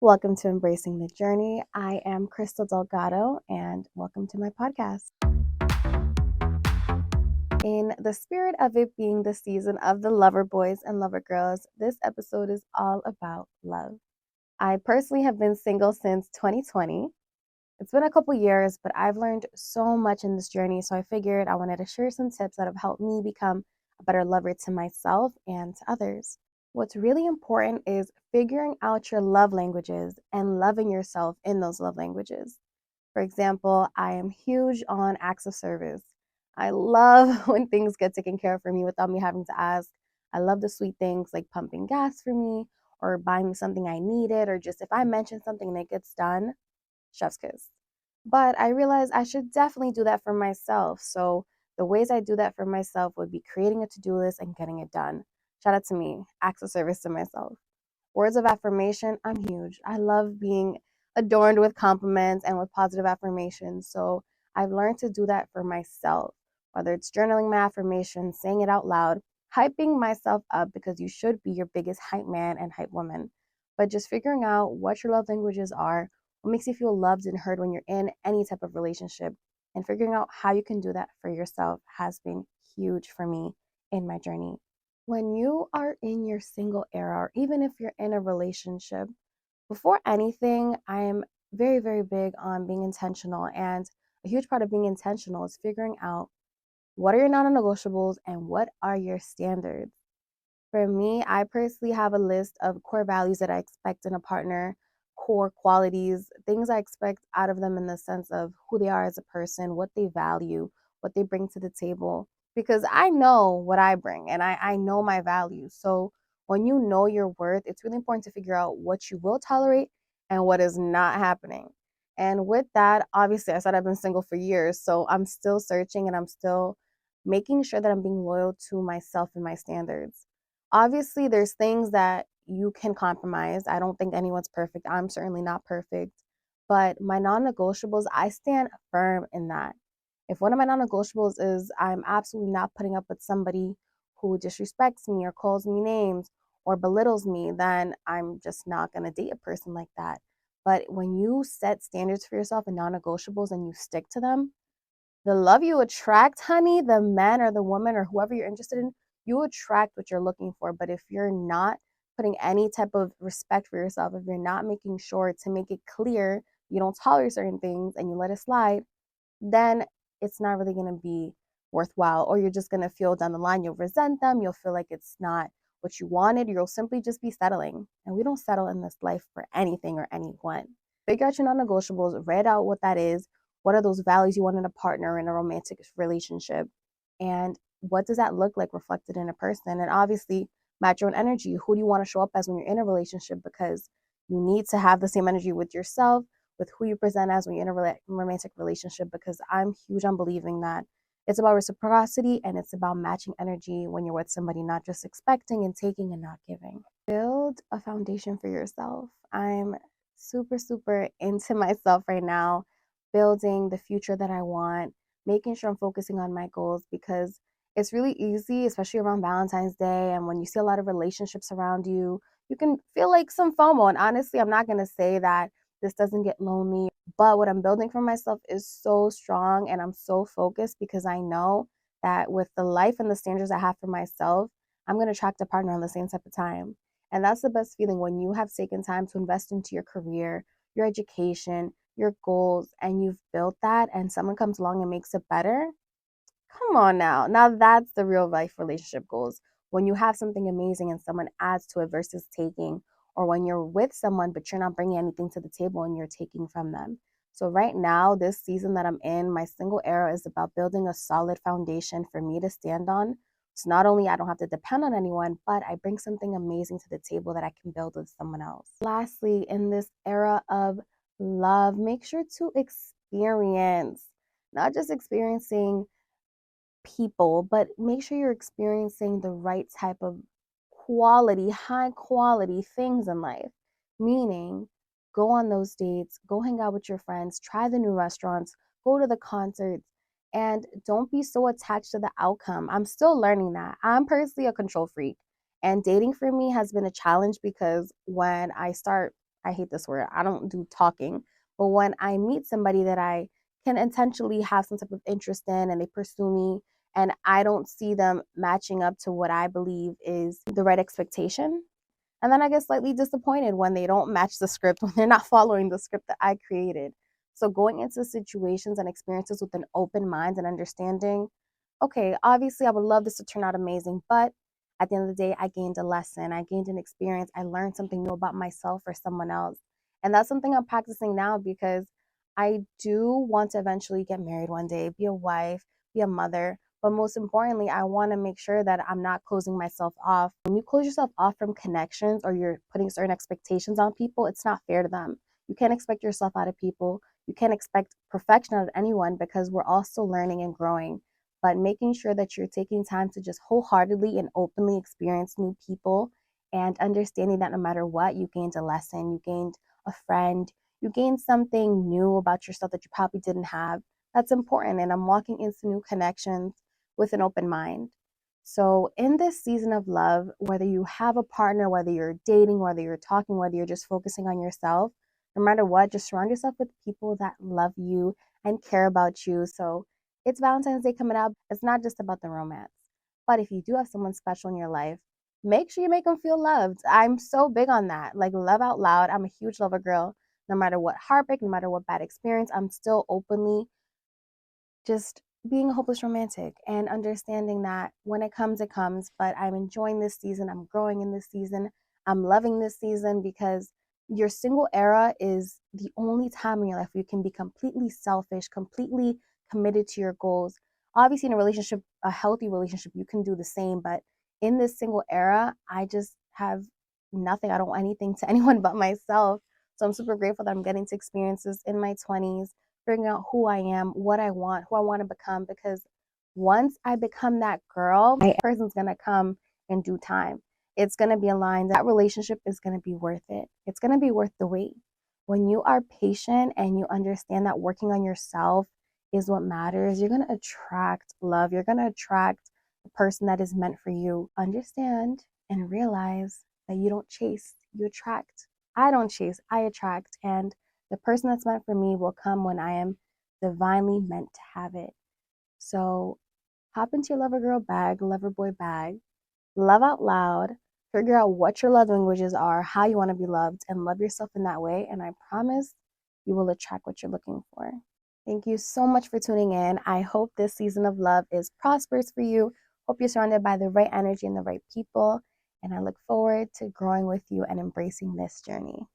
Welcome to Embracing the Journey. I am Cristal Delgado, and welcome to my podcast. In the spirit of it being the season of the lover boys and lover girls, this episode is all about love. I personally have been single since 2020. It's been a couple years, but I've learned so much in this journey, so I figured I wanted to share some tips that have helped me become a better lover to myself and to others. What's really important is figuring out your love languages and loving yourself in those love languages. For example, I am huge on acts of service. I love when things get taken care of for me without me having to ask. I love the sweet things like pumping gas for me or buying me something I needed, or just if I mention something and it gets done, chef's kiss. But I realized I should definitely do that for myself. So the ways I do that for myself would be creating a to-do list and getting it done. Shout out to me, acts of service to myself. Words of affirmation, I'm huge. I love being adorned with compliments and with positive affirmations. So I've learned to do that for myself, whether it's journaling my affirmations, saying it out loud, hyping myself up because you should be your biggest hype man and hype woman. But just figuring out what your love languages are, what makes you feel loved and heard when you're in any type of relationship, and figuring out how you can do that for yourself has been huge for me in my journey. When you are in your single era, or even if you're in a relationship, before anything, I am very, very big on being intentional. And a huge part of being intentional is figuring out what are your non negotiables and what are your standards. For me, I personally have a list of core values that I expect in a partner, core qualities, things I expect out of them in the sense of who they are as a person, what they value, what they bring to the table. Because I know what I bring and I know my values. So when you know your worth, it's really important to figure out what you will tolerate and what is not happening. And with that, obviously, I said I've been single for years. So I'm still searching and I'm still making sure that I'm being loyal to myself and my standards. Obviously, there's things that you can compromise. I don't think anyone's perfect. I'm certainly not perfect. But my non negotiables, I stand firm in that. If one of my non negotiables is I'm absolutely not putting up with somebody who disrespects me or calls me names or belittles me, then I'm just not going to date a person like that. But when you set standards for yourself and non negotiables and you stick to them, the love you attract, honey, the man or the woman or whoever you're interested in, you attract what you're looking for. But if you're not putting any type of respect for yourself, if you're not making sure to make it clear you don't tolerate certain things and you let it slide, then it's not really going to be worthwhile. Or you're just going to feel down the line, you'll resent them, you'll feel like it's not what you wanted, you'll simply just be settling. And we don't settle in this life for anything or anyone. Figure out your non negotiables, read out what that is. What are those values you want in a partner in a romantic relationship? And what does that look like reflected in a person? And obviously, match your own energy. Who do you want to show up as when you're in a relationship? Because you need to have the same energy with yourself, with who you present as when you're in a romantic relationship. Because I'm huge on believing that it's about reciprocity and it's about matching energy when you're with somebody, not just expecting and taking and not giving. Build a foundation for yourself. I'm super, super into myself right now, building the future that I want, making sure I'm focusing on my goals because it's really easy, especially around Valentine's Day. And when you see a lot of relationships around you, you can feel like some FOMO. And honestly, I'm not going to say that this doesn't get lonely, but what I'm building for myself is so strong and I'm so focused because I know that with the life and the standards I have for myself, I'm going to attract a partner on the same type of time. And that's the best feeling when you have taken time to invest into your career, your education, your goals, and you've built that, and someone comes along and makes it better. Come on now. Now that's the real life relationship goals. When you have something amazing and someone adds to it versus taking, or when you're with someone but you're not bringing anything to the table and you're taking from them. So, right now, this season that I'm in, my single era is about building a solid foundation for me to stand on. So, not only I don't have to depend on anyone, but I bring something amazing to the table that I can build with someone else. Lastly, in this era of love, make sure to experience, not just experiencing people, but make sure you're experiencing the right type of quality, high quality things in life. Meaning, go on those dates, go hang out with your friends, try the new restaurants, go to the concerts, and don't be so attached to the outcome. I'm still learning that. I'm personally a control freak, and dating for me has been a challenge because when I start I hate this word. I don't do talking. But when I meet somebody that I can intentionally have some type of interest in and they pursue me and I don't see them matching up to what I believe is the right expectation, and then I get slightly disappointed when they don't match the script, when they're not following the script that I created. So going into situations and experiences with an open mind and understanding, okay, obviously I would love this to turn out amazing, but at the end of the day, I gained a lesson, I gained an experience, I learned something new about myself or someone else. And that's something I'm practicing now because I do want to eventually get married one day, be a wife, be a mother. But most importantly, I want to make sure that I'm not closing myself off. When you close yourself off from connections or you're putting certain expectations on people, it's not fair to them. You can't expect yourself out of people. You can't expect perfection out of anyone because we're all still learning and growing. But making sure that you're taking time to just wholeheartedly and openly experience new people and understanding that no matter what, you gained a lesson, you gained a friend, you gained something new about yourself that you probably didn't have. That's important. And I'm walking into new connections with an open mind. So, in this season of love, whether you have a partner, whether you're dating, whether you're talking, whether you're just focusing on yourself, no matter what, just surround yourself with people that love you and care about you. So, it's Valentine's Day coming up. It's not just about the romance. But if you do have someone special in your life, make sure you make them feel loved. I'm so big on that. Like, love out loud. I'm a huge lover girl. No matter what heartbreak, no matter what bad experience, I'm still openly just being a hopeless romantic and understanding that when it comes, it comes. But I'm enjoying this season. I'm growing in this season. I'm loving this season because your single era is the only time in your life where you can be completely selfish, completely committed to your goals. Obviously, in a relationship, a healthy relationship, you can do the same. But in this single era, I just have nothing. I don't want anything to anyone but myself. So I'm super grateful that I'm getting to experiences in my 20s, figuring out who I am, what I want, who I want to become. Because once I become that girl, my person's going to come in due time. It's going to be aligned. That relationship is going to be worth it. It's going to be worth the wait. When you are patient and you understand that working on yourself is what matters, you're going to attract love. You're going to attract the person that is meant for you. Understand and realize that you don't chase, you attract. I don't chase, I attract. And the person that's meant for me will come when I am divinely meant to have it. So hop into your lover girl bag, lover boy bag, love out loud, figure out what your love languages are, how you want to be loved, and love yourself in that way. And I promise you will attract what you're looking for. Thank you so much for tuning in. I hope this season of love is prosperous for you. Hope you're surrounded by the right energy and the right people. And I look forward to growing with you and embracing this journey.